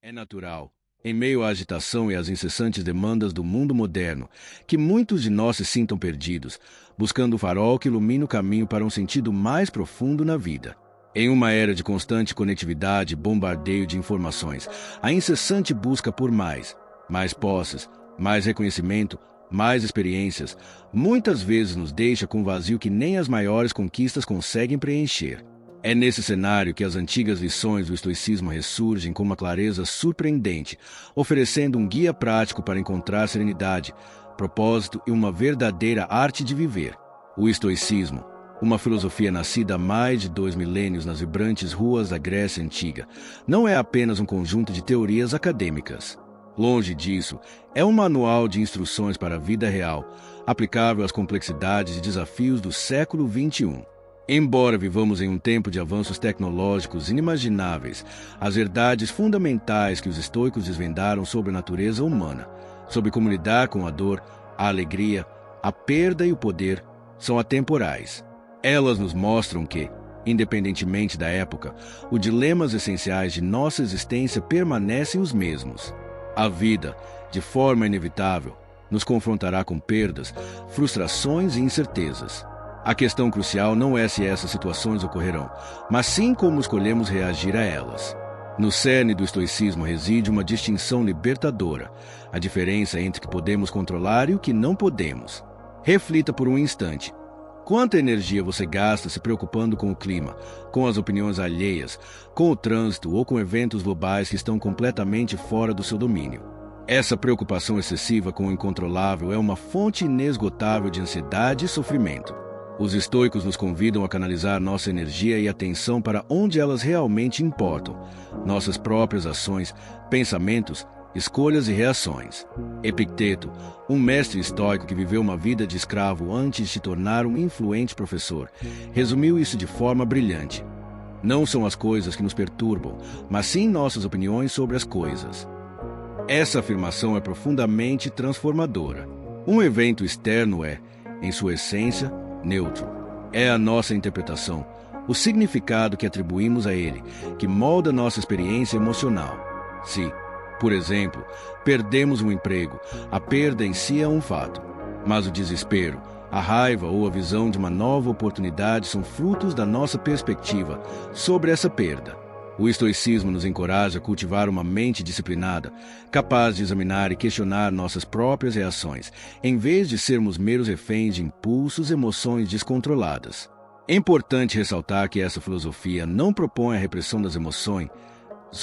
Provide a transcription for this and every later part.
É natural, em meio à agitação e às incessantes demandas do mundo moderno, que muitos de nós se sintam perdidos, buscando o farol que ilumina o caminho para um sentido mais profundo na vida. Em uma era de constante conectividade e bombardeio de informações, a incessante busca por mais posses, mais reconhecimento, mais experiências, muitas vezes nos deixa com um vazio que nem as maiores conquistas conseguem preencher. É nesse cenário que as antigas lições do estoicismo ressurgem com uma clareza surpreendente, oferecendo um guia prático para encontrar serenidade, propósito e uma verdadeira arte de viver. O estoicismo, uma filosofia nascida há mais de 2 milênios nas vibrantes ruas da Grécia Antiga, não é apenas um conjunto de teorias acadêmicas. Longe disso, é um manual de instruções para a vida real, aplicável às complexidades e desafios do século XXI. Embora vivamos em um tempo de avanços tecnológicos inimagináveis, as verdades fundamentais que os estoicos desvendaram sobre a natureza humana, sobre como lidar com a dor, a alegria, a perda e o poder, são atemporais. Elas nos mostram que, independentemente da época, os dilemas essenciais de nossa existência permanecem os mesmos. A vida, de forma inevitável, nos confrontará com perdas, frustrações e incertezas. A questão crucial não é se essas situações ocorrerão, mas sim como escolhemos reagir a elas. No cerne do estoicismo reside uma distinção libertadora, a diferença entre o que podemos controlar e o que não podemos. Reflita por um instante. Quanta energia você gasta se preocupando com o clima, com as opiniões alheias, com o trânsito ou com eventos globais que estão completamente fora do seu domínio? Essa preocupação excessiva com o incontrolável é uma fonte inesgotável de ansiedade e sofrimento. Os estoicos nos convidam a canalizar nossa energia e atenção para onde elas realmente importam, nossas próprias ações, pensamentos, escolhas e reações. Epicteto, um mestre estoico que viveu uma vida de escravo antes de se tornar um influente professor, resumiu isso de forma brilhante. Não são as coisas que nos perturbam, mas sim nossas opiniões sobre as coisas. Essa afirmação é profundamente transformadora. Um evento externo é, em sua essência, neutro. É a nossa interpretação, o significado que atribuímos a ele, que molda nossa experiência emocional. Se, por exemplo, perdemos um emprego, a perda em si é um fato. Mas o desespero, a raiva ou a visão de uma nova oportunidade são frutos da nossa perspectiva sobre essa perda. O estoicismo nos encoraja a cultivar uma mente disciplinada, capaz de examinar e questionar nossas próprias reações, em vez de sermos meros reféns de impulsos e emoções descontroladas. É importante ressaltar que essa filosofia não propõe a repressão das emoções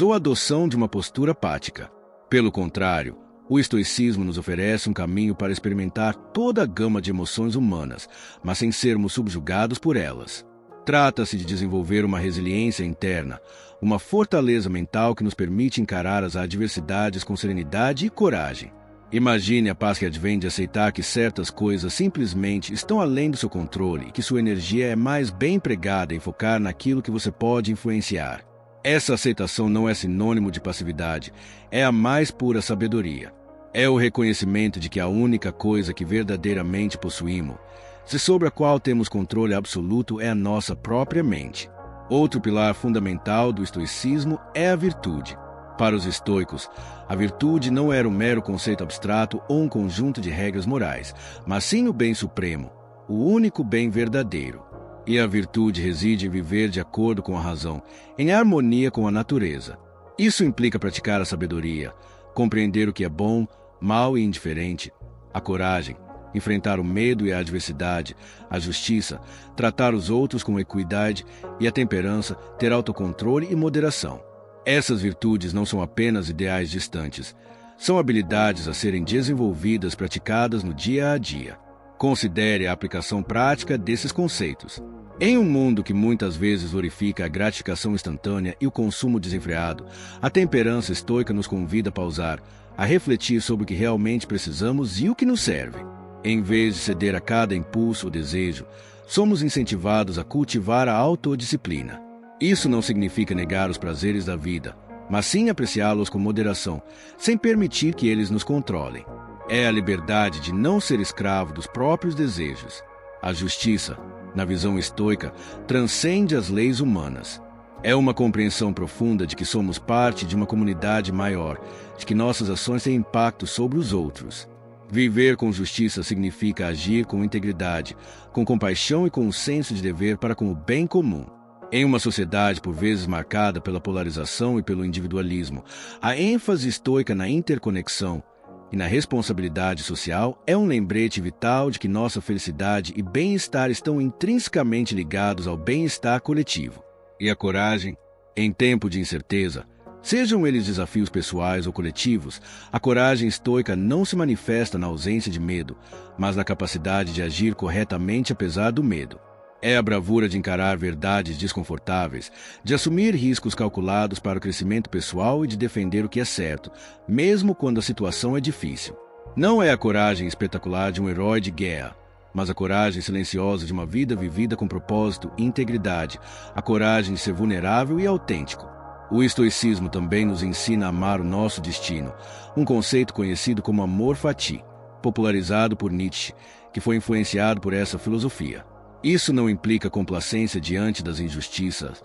ou a adoção de uma postura apática. Pelo contrário, o estoicismo nos oferece um caminho para experimentar toda a gama de emoções humanas, mas sem sermos subjugados por elas. Trata-se de desenvolver uma resiliência interna, uma fortaleza mental que nos permite encarar as adversidades com serenidade e coragem. Imagine a paz que advém de aceitar que certas coisas simplesmente estão além do seu controle e que sua energia é mais bem empregada em focar naquilo que você pode influenciar. Essa aceitação não é sinônimo de passividade, é a mais pura sabedoria. É o reconhecimento de que a única coisa que verdadeiramente possuímos, sobre a qual temos controle absoluto, é a nossa própria mente. Outro pilar fundamental do estoicismo é a virtude. Para os estoicos, a virtude não era um mero conceito abstrato ou um conjunto de regras morais, mas sim o bem supremo, o único bem verdadeiro. E a virtude reside em viver de acordo com a razão, em harmonia com a natureza. Isso implica praticar a sabedoria, compreender o que é bom, mal e indiferente, a coragem, enfrentar o medo e a adversidade, a justiça, tratar os outros com equidade e a temperança, ter autocontrole e moderação. Essas virtudes não são apenas ideais distantes, são habilidades a serem desenvolvidas, praticadas no dia a dia. Considere a aplicação prática desses conceitos. Em um mundo que muitas vezes glorifica a gratificação instantânea e o consumo desenfreado, a temperança estoica nos convida a pausar, a refletir sobre o que realmente precisamos e o que nos serve. Em vez de ceder a cada impulso ou desejo, somos incentivados a cultivar a autodisciplina. Isso não significa negar os prazeres da vida, mas sim apreciá-los com moderação, sem permitir que eles nos controlem. É a liberdade de não ser escravo dos próprios desejos. A justiça, na visão estoica, transcende as leis humanas. É uma compreensão profunda de que somos parte de uma comunidade maior, de que nossas ações têm impacto sobre os outros. Viver com justiça significa agir com integridade, com compaixão e com um senso de dever para com o bem comum. Em uma sociedade por vezes marcada pela polarização e pelo individualismo, a ênfase estoica na interconexão e na responsabilidade social é um lembrete vital de que nossa felicidade e bem-estar estão intrinsecamente ligados ao bem-estar coletivo. E a coragem, em tempo de incerteza, sejam eles desafios pessoais ou coletivos, a coragem estoica não se manifesta na ausência de medo, mas na capacidade de agir corretamente apesar do medo. É a bravura de encarar verdades desconfortáveis, de assumir riscos calculados para o crescimento pessoal e de defender o que é certo, mesmo quando a situação é difícil. Não é a coragem espetacular de um herói de guerra, mas a coragem silenciosa de uma vida vivida com propósito e integridade, a coragem de ser vulnerável e autêntico. O estoicismo também nos ensina a amar o nosso destino, um conceito conhecido como amor fati, popularizado por Nietzsche, que foi influenciado por essa filosofia. Isso não implica complacência diante das injustiças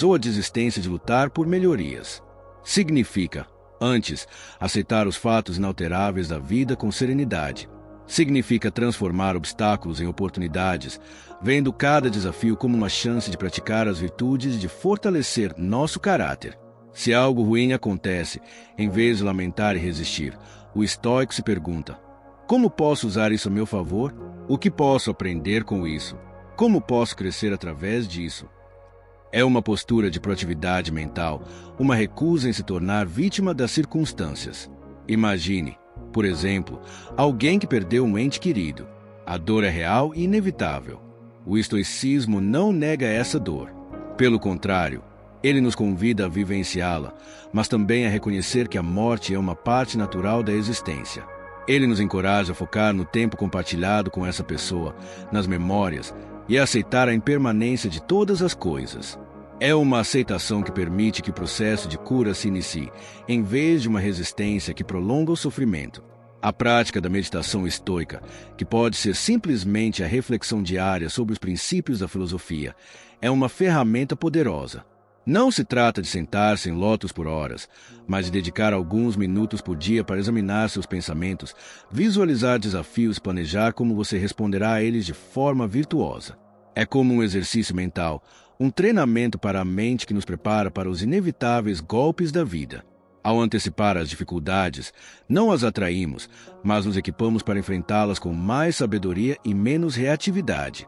ou a desistência de lutar por melhorias. Significa, antes, aceitar os fatos inalteráveis da vida com serenidade. Significa transformar obstáculos em oportunidades, vendo cada desafio como uma chance de praticar as virtudes e de fortalecer nosso caráter. Se algo ruim acontece, em vez de lamentar e resistir, o estoico se pergunta: como posso usar isso a meu favor? O que posso aprender com isso? Como posso crescer através disso? É uma postura de proatividade mental, uma recusa em se tornar vítima das circunstâncias. Imagine, por exemplo, alguém que perdeu um ente querido. A dor é real e inevitável. O estoicismo não nega essa dor. Pelo contrário, ele nos convida a vivenciá-la, mas também a reconhecer que a morte é uma parte natural da existência. Ele nos encoraja a focar no tempo compartilhado com essa pessoa, nas memórias, e a aceitar a impermanência de todas as coisas. É uma aceitação que permite que o processo de cura se inicie, em vez de uma resistência que prolonga o sofrimento. A prática da meditação estoica, que pode ser simplesmente a reflexão diária sobre os princípios da filosofia, é uma ferramenta poderosa. Não se trata de sentar-se em lótus por horas, mas de dedicar alguns minutos por dia para examinar seus pensamentos, visualizar desafios e planejar como você responderá a eles de forma virtuosa. É como um exercício mental, um treinamento para a mente que nos prepara para os inevitáveis golpes da vida. Ao antecipar as dificuldades, não as atraímos, mas nos equipamos para enfrentá-las com mais sabedoria e menos reatividade.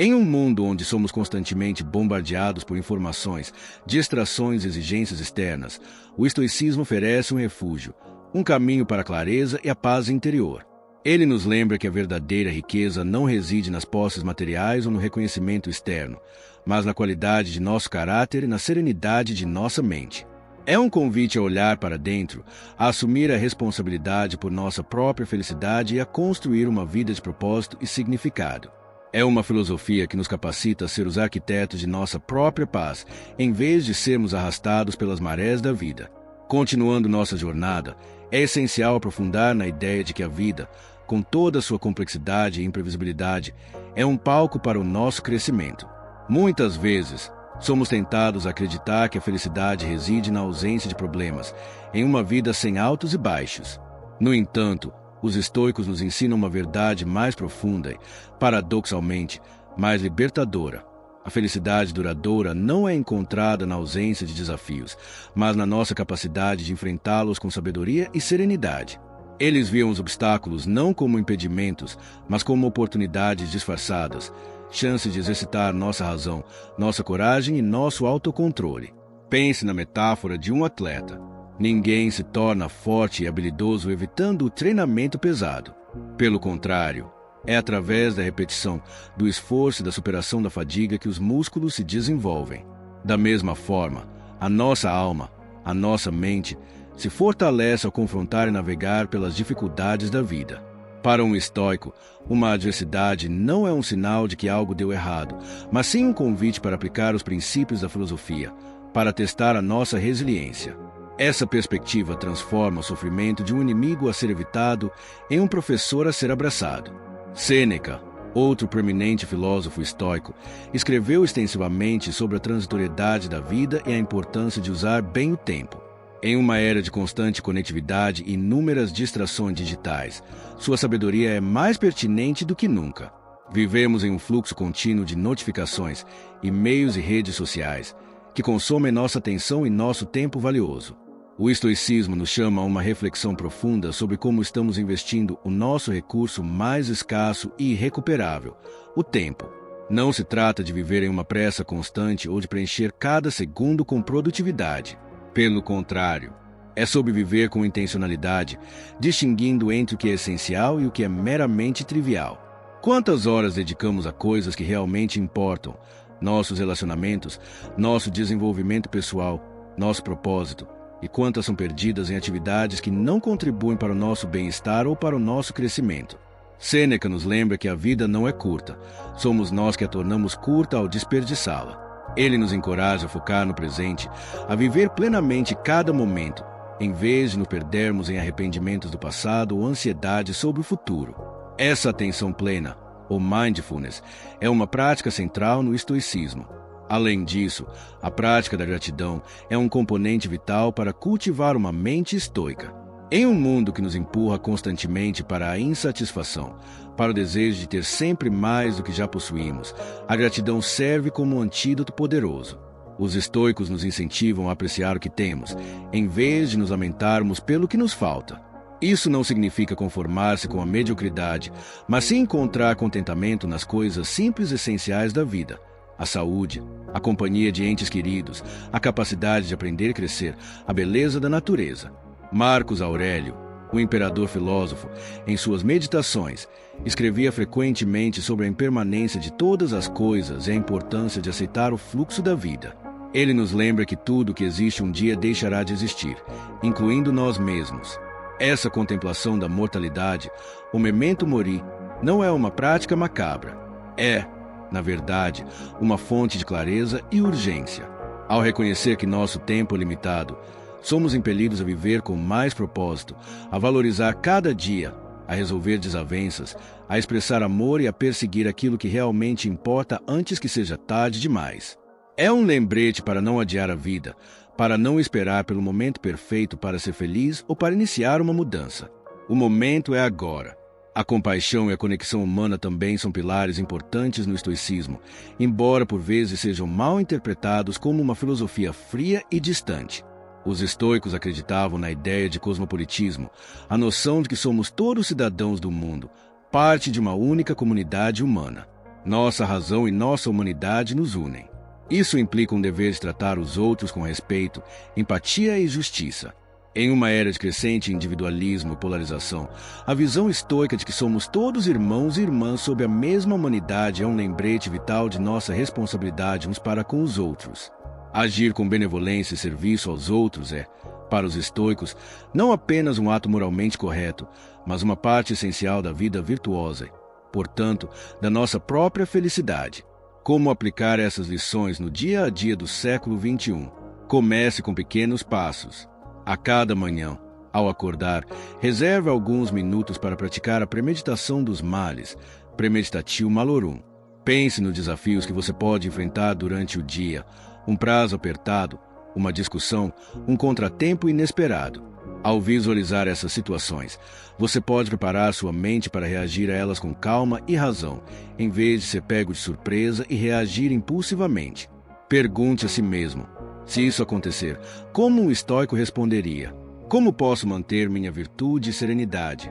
Em um mundo onde somos constantemente bombardeados por informações, distrações e exigências externas, o estoicismo oferece um refúgio, um caminho para a clareza e a paz interior. Ele nos lembra que a verdadeira riqueza não reside nas posses materiais ou no reconhecimento externo, mas na qualidade de nosso caráter e na serenidade de nossa mente. É um convite a olhar para dentro, a assumir a responsabilidade por nossa própria felicidade e a construir uma vida de propósito e significado. É uma filosofia que nos capacita a ser os arquitetos de nossa própria paz, em vez de sermos arrastados pelas marés da vida. Continuando nossa jornada, é essencial aprofundar na ideia de que a vida, com toda a sua complexidade e imprevisibilidade, é um palco para o nosso crescimento. Muitas vezes, somos tentados a acreditar que a felicidade reside na ausência de problemas, em uma vida sem altos e baixos. No entanto, os estoicos nos ensinam uma verdade mais profunda e, paradoxalmente, mais libertadora. A felicidade duradoura não é encontrada na ausência de desafios, mas na nossa capacidade de enfrentá-los com sabedoria e serenidade. Eles viam os obstáculos não como impedimentos, mas como oportunidades disfarçadas, chances de exercitar nossa razão, nossa coragem e nosso autocontrole. Pense na metáfora de um atleta. Ninguém se torna forte e habilidoso evitando o treinamento pesado. Pelo contrário, é através da repetição, do esforço e da superação da fadiga que os músculos se desenvolvem. Da mesma forma, a nossa alma, a nossa mente, se fortalece ao confrontar e navegar pelas dificuldades da vida. Para um estoico, uma adversidade não é um sinal de que algo deu errado, mas sim um convite para aplicar os princípios da filosofia, para testar a nossa resiliência. Essa perspectiva transforma o sofrimento de um inimigo a ser evitado em um professor a ser abraçado. Sêneca, outro proeminente filósofo estoico, escreveu extensivamente sobre a transitoriedade da vida e a importância de usar bem o tempo. Em uma era de constante conectividade e inúmeras distrações digitais, sua sabedoria é mais pertinente do que nunca. Vivemos em um fluxo contínuo de notificações, e-mails e redes sociais, que consomem nossa atenção e nosso tempo valioso. O estoicismo nos chama a uma reflexão profunda sobre como estamos investindo o nosso recurso mais escasso e irrecuperável, o tempo. Não se trata de viver em uma pressa constante ou de preencher cada segundo com produtividade. Pelo contrário, é sobre viver com intencionalidade, distinguindo entre o que é essencial e o que é meramente trivial. Quantas horas dedicamos a coisas que realmente importam? Nossos relacionamentos, nosso desenvolvimento pessoal, nosso propósito. E quantas são perdidas em atividades que não contribuem para o nosso bem-estar ou para o nosso crescimento. Sêneca nos lembra que a vida não é curta. Somos nós que a tornamos curta ao desperdiçá-la. Ele nos encoraja a focar no presente, a viver plenamente cada momento, em vez de nos perdermos em arrependimentos do passado ou ansiedade sobre o futuro. Essa atenção plena, ou mindfulness, é uma prática central no estoicismo. Além disso, a prática da gratidão é um componente vital para cultivar uma mente estoica. Em um mundo que nos empurra constantemente para a insatisfação, para o desejo de ter sempre mais do que já possuímos, a gratidão serve como um antídoto poderoso. Os estoicos nos incentivam a apreciar o que temos, em vez de nos lamentarmos pelo que nos falta. Isso não significa conformar-se com a mediocridade, mas sim encontrar contentamento nas coisas simples e essenciais da vida. A saúde, a companhia de entes queridos, a capacidade de aprender e crescer, a beleza da natureza. Marcos Aurélio, o imperador filósofo, em suas meditações, escrevia frequentemente sobre a impermanência de todas as coisas e a importância de aceitar o fluxo da vida. Ele nos lembra que tudo que existe um dia deixará de existir, incluindo nós mesmos. Essa contemplação da mortalidade, o memento mori, não é uma prática macabra. É, na verdade, uma fonte de clareza e urgência. Ao reconhecer que nosso tempo é limitado, somos impelidos a viver com mais propósito, a valorizar cada dia, a resolver desavenças, a expressar amor e a perseguir aquilo que realmente importa antes que seja tarde demais. É um lembrete para não adiar a vida, para não esperar pelo momento perfeito para ser feliz ou para iniciar uma mudança. O momento é agora. A compaixão e a conexão humana também são pilares importantes no estoicismo, embora por vezes sejam mal interpretados como uma filosofia fria e distante. Os estoicos acreditavam na ideia de cosmopolitismo, a noção de que somos todos cidadãos do mundo, parte de uma única comunidade humana. Nossa razão e nossa humanidade nos unem. Isso implica um dever de tratar os outros com respeito, empatia e justiça. Em uma era de crescente individualismo e polarização, a visão estoica de que somos todos irmãos e irmãs sob a mesma humanidade é um lembrete vital de nossa responsabilidade uns para com os outros. Agir com benevolência e serviço aos outros é, para os estoicos, não apenas um ato moralmente correto, mas uma parte essencial da vida virtuosa, portanto, da nossa própria felicidade. Como aplicar essas lições no dia a dia do século XXI? Comece com pequenos passos. A cada manhã, ao acordar, reserve alguns minutos para praticar a premeditação dos males, premeditatio malorum. Pense nos desafios que você pode enfrentar durante o dia, um prazo apertado, uma discussão, um contratempo inesperado. Ao visualizar essas situações, você pode preparar sua mente para reagir a elas com calma e razão, em vez de ser pego de surpresa e reagir impulsivamente. Pergunte a si mesmo: se isso acontecer, como um estoico responderia? Como posso manter minha virtude e serenidade?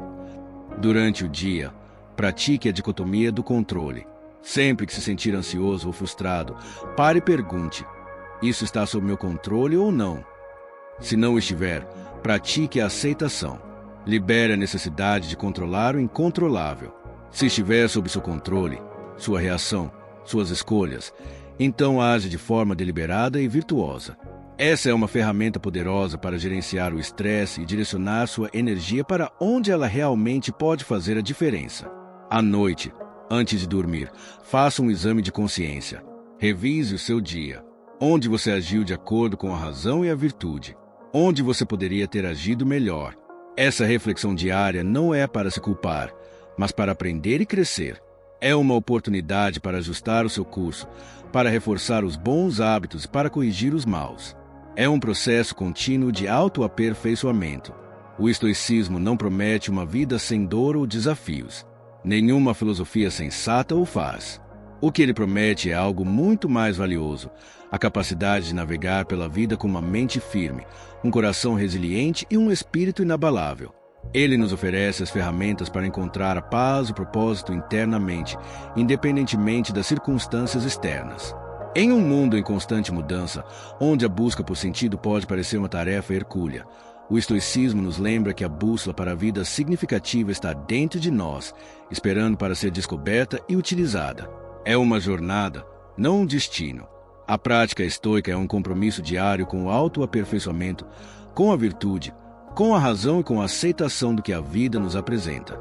Durante o dia, pratique a dicotomia do controle. Sempre que se sentir ansioso ou frustrado, pare e pergunte: isso está sob meu controle ou não? Se não estiver, pratique a aceitação. Libere a necessidade de controlar o incontrolável. Se estiver sob seu controle, sua reação, suas escolhas, então age de forma deliberada e virtuosa. Essa é uma ferramenta poderosa para gerenciar o estresse e direcionar sua energia para onde ela realmente pode fazer a diferença. À noite, antes de dormir, faça um exame de consciência. Revise o seu dia. Onde você agiu de acordo com a razão e a virtude? Onde você poderia ter agido melhor? Essa reflexão diária não é para se culpar, mas para aprender e crescer. É uma oportunidade para ajustar o seu curso, para reforçar os bons hábitos e para corrigir os maus. É um processo contínuo de autoaperfeiçoamento. O estoicismo não promete uma vida sem dor ou desafios. Nenhuma filosofia sensata o faz. O que ele promete é algo muito mais valioso: a capacidade de navegar pela vida com uma mente firme, um coração resiliente e um espírito inabalável. Ele nos oferece as ferramentas para encontrar a paz e o propósito internamente, independentemente das circunstâncias externas. Em um mundo em constante mudança, onde a busca por sentido pode parecer uma tarefa hercúlea, o estoicismo nos lembra que a bússola para a vida significativa está dentro de nós, esperando para ser descoberta e utilizada. É uma jornada, não um destino. A prática estoica é um compromisso diário com o autoaperfeiçoamento, com a virtude, com a razão e com a aceitação do que a vida nos apresenta.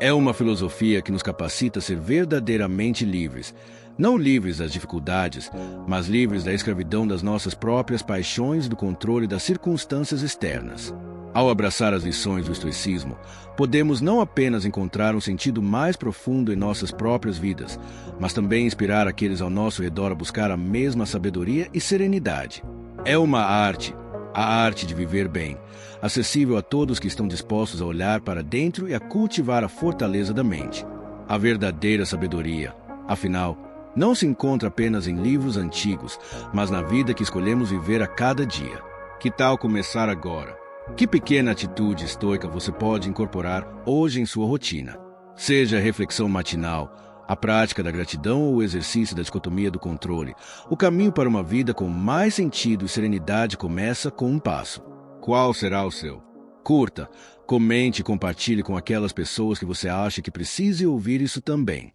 É uma filosofia que nos capacita a ser verdadeiramente livres, não livres das dificuldades, mas livres da escravidão das nossas próprias paixões e do controle das circunstâncias externas. Ao abraçar as lições do estoicismo, podemos não apenas encontrar um sentido mais profundo em nossas próprias vidas, mas também inspirar aqueles ao nosso redor a buscar a mesma sabedoria e serenidade. É uma arte, a arte de viver bem, acessível a todos que estão dispostos a olhar para dentro e a cultivar a fortaleza da mente. A verdadeira sabedoria, afinal, não se encontra apenas em livros antigos, mas na vida que escolhemos viver a cada dia. Que tal começar agora? Que pequena atitude estoica você pode incorporar hoje em sua rotina? Seja a reflexão matinal, a prática da gratidão ou o exercício da dicotomia do controle, o caminho para uma vida com mais sentido e serenidade começa com um passo. Qual será o seu? Curta, comente e compartilhe com aquelas pessoas que você acha que precisem ouvir isso também.